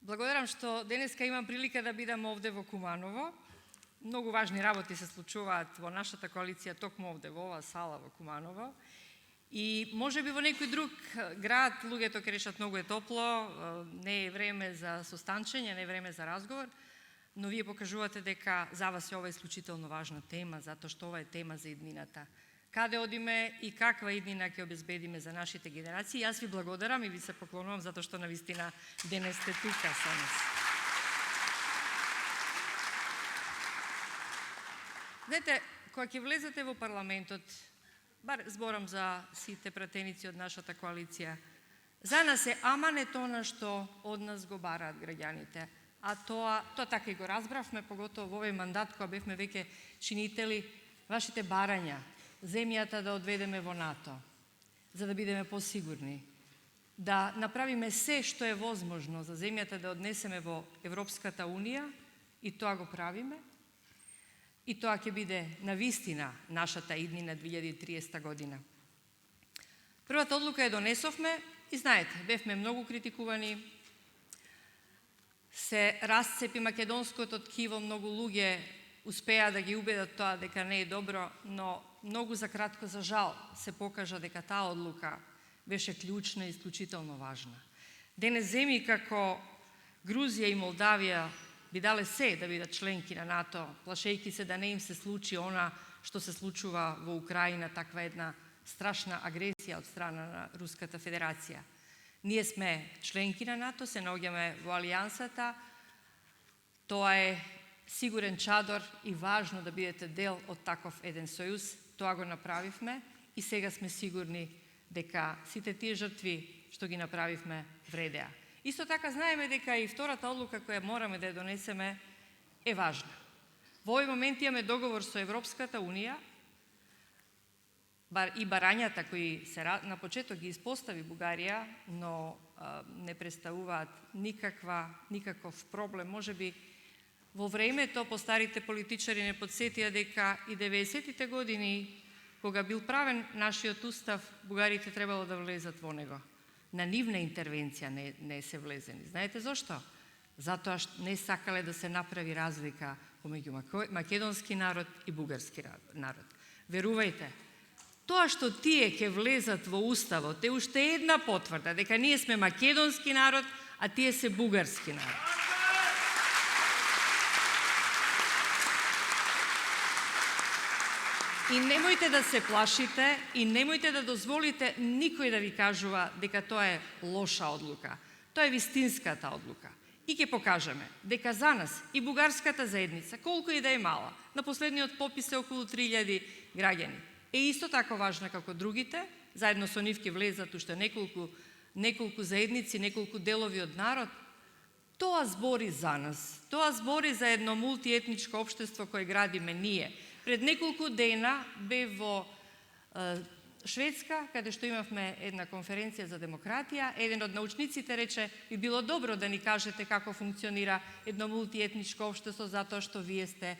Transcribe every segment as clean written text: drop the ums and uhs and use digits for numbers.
Благодарам што денеска имам прилика да бидам овде во Куманово. Многу важни работи се случуваат во нашата коалиција токму овде во оваа сала во Куманово. И можеби во некој друг град луѓето ќе решат многу е топло, не е време за состанчење, не е време за разговор, но вие покажувате дека за вас е ова исклучително важна тема, затоа што ова е тема за иднината. Каде одиме и каква иднина ќе обезбедиме за нашите генерации. Јас ви благодарам и ви се поклонувам затоа што навистина денес сте тука со нас. Знаете, кога ќе влезете во парламентот, бар зборам за сите пратеници од нашата коалиција, за нас е аманет она што од нас го бараат граѓаните. А тоа така и го разбравме, поготово во овој мандат кога бевме веќе чинители, вашите барања, земјата да одведеме во НАТО, за да бидеме посигурни, да направиме се што е возможно за земјата да однесеме во Европската Унија, и тоа го правиме, и тоа ќе биде навистина нашата иднина 2030 година. Првата одлука ја донесовме и знаете, бевме многу критикувани, се расцепи македонското ткиво, многу луѓе успеа да ги убедат тоа дека не е добро, но многу за кратко, за жал, се покажа дека таа одлука беше клучна и исклучително важна. Денес земји како Грузија и Молдавија би дале се да бидат членки на НАТО, плашејќи се да не им се случи она што се случува во Украина, таква една страшна агресија од страна на Руската Федерација. Ние сме членки на НАТО, се наоѓаме во алијансата, тоа е сигурен чадор и важно да бидете дел од таков еден сојуз. Тоа го направивме и сега сме сигурни дека сите тие жртви што ги направивме вредеа. Исто така знаеме дека и втората одлука која мораме да ја донесеме е важна. Во овој момент имаме договор со Европската Унија, и барањата кои се на почеток ги испостави Бугарија, но не представуваат никаков проблем. Можеби во времето постарите политичари не подсетија дека и 90-тите години, кога бил правен нашиот устав, бугарите требало да влезат во него. На нивна интервенција не се влезени. Знаете зошто? Затоа што не сакале да се направи разлика помеѓу македонски народ и бугарски народ. Верувајте, тоа што тие ќе влезат во уставот е уште една потврда дека ние сме македонски народ, а тие се бугарски народ. И немојте да се плашите и немојте да дозволите никој да ви кажува дека тоа е лоша одлука. Тоа е вистинската одлука. И ќе покажеме дека за нас и бугарската заедница, колку и да е мала, на последниот попис е околу 3000 граѓани, е исто така важна како другите, заедно со нив ќе влезат уште неколку заедници, неколку делови од народ. Тоа збори за нас. Тоа збори за едно мултиетничко општество кое градиме ние. Пред неколку дена бев во Шведска, каде што имавме една конференција за демократија. Еден од научниците рече, би било добро да ни кажете како функционира едно мултиетничко општество, затоа што вие сте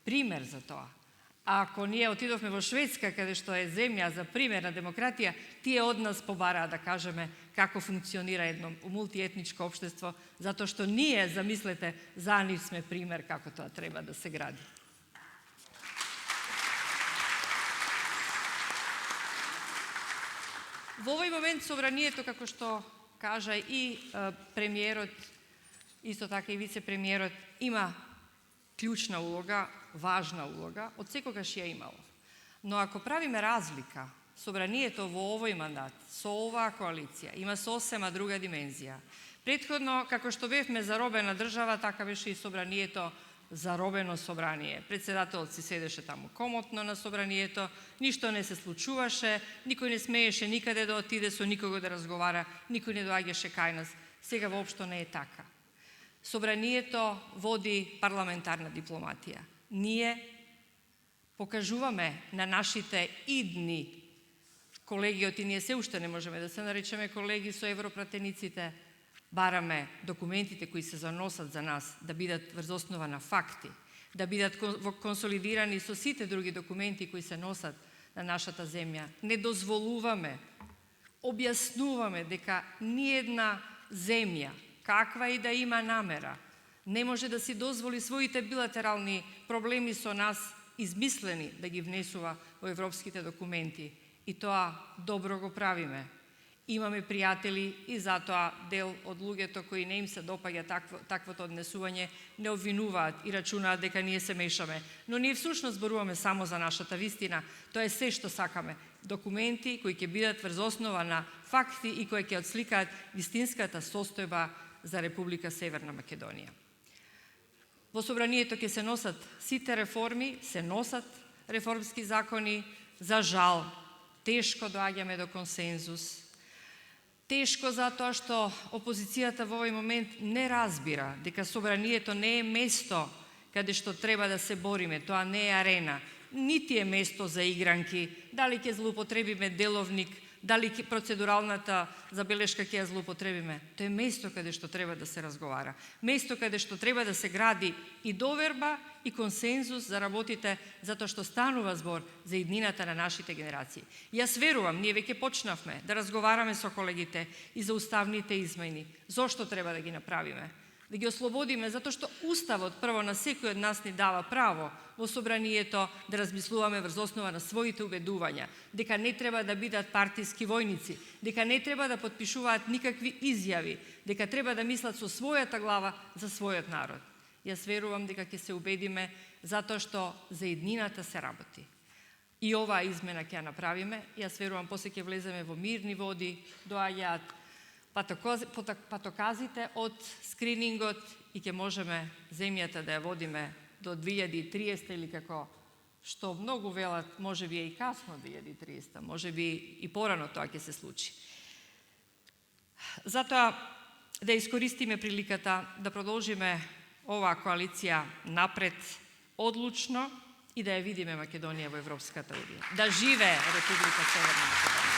пример за тоа. А ако ние отидовме во Шведска, каде што е земја за пример на демократија, тие од нас побараа да кажеме како функционира едно мултиетничко општество, затоа што ние, замислете, за нив сме пример како тоа треба да се гради. Во овој момент собранието, како што кажа и премиерот, исто така и вице-премиерот, има клучна улога, важна улога, од секогаш ја имало. Но ако правиме разлика, собранието во овој мандат, со оваа коалиција, има сосема друга димензија. Претходно, како што бевме заробена држава, така беше и собранието заробено собрание. Председателот си седеше таму комотно на собранието, ништо не се случуваше, никој не смееше никаде да отиде со никого да разговара, никој не доаѓаше кај нас. Сега воопшто не е така. Собранието води парламентарна дипломатија. Ние покажуваме на нашите идни колегиоти, ние се уште не можеме да се наречеме колеги со европратениците, бараме документите кои се заносат за нас да бидат врз основа на факти, да бидат консолидирани со сите други документи кои се носат на нашата земја. Не дозволуваме, објаснуваме дека ниедна земја каква и да има намера, не може да си дозволи своите билатерални проблеми со нас измислени да ги внесува во европските документи. И тоа добро го правиме. Имаме пријатели и затоа дел од луѓето кои не им се допаѓа таквото однесување не обвинуваат и рачунаат дека ние се мешаме. Но ние всушност зборуваме само за нашата вистина. Тоа е се што сакаме. Документи кои ќе бидат врз основа на факти и кои ќе отсликаат вистинската состојба за Република Северна Македонија. Во собранието ќе се носат сите реформи, се носат реформски закони, за жал, тешко доаѓаме до консензус. Тешко затоа што опозицијата во овој момент не разбира дека собранието не е место каде што треба да се бориме, тоа не е арена, нити е место за игранки, дали ќе злоупотребиме деловник, дали процедуралната забелешка ќе ја злоупотребиме. Тоа е место каде што треба да се разговара, место каде што треба да се гради и доверба и консензус за работите, затоа што станува збор за иднината на нашите генерации. Јас верувам, ние веќе почнавме да разговараме со колегите и за уставните измени. Зошто треба да ги направиме? Да ги ослободиме, затоа што Уставот прво на секој од нас ни дава право во собранието да размислуваме врз основа на своите убедувања, дека не треба да бидат партиски војници, дека не треба да потпишуваат никакви изјави, дека треба да мислат со својата глава за својот народ. Јас верувам дека ќе се убедиме затоа што за иднината се работи. И оваа измена ќе ја направиме. Јас верувам после ќе влеземе во мирни води, доаѓаат патоказите од скринингот и ќе можеме земјата да ја водиме до 2030 или како што многу велат, може би е и касно 2030, може би и порано тоа ќе се случи. Затоа да искористиме приликата да продолжиме оваа коалиција напред одлучно и да ја видиме Македонија во Европската унија. Да живее Република Северна Македонија!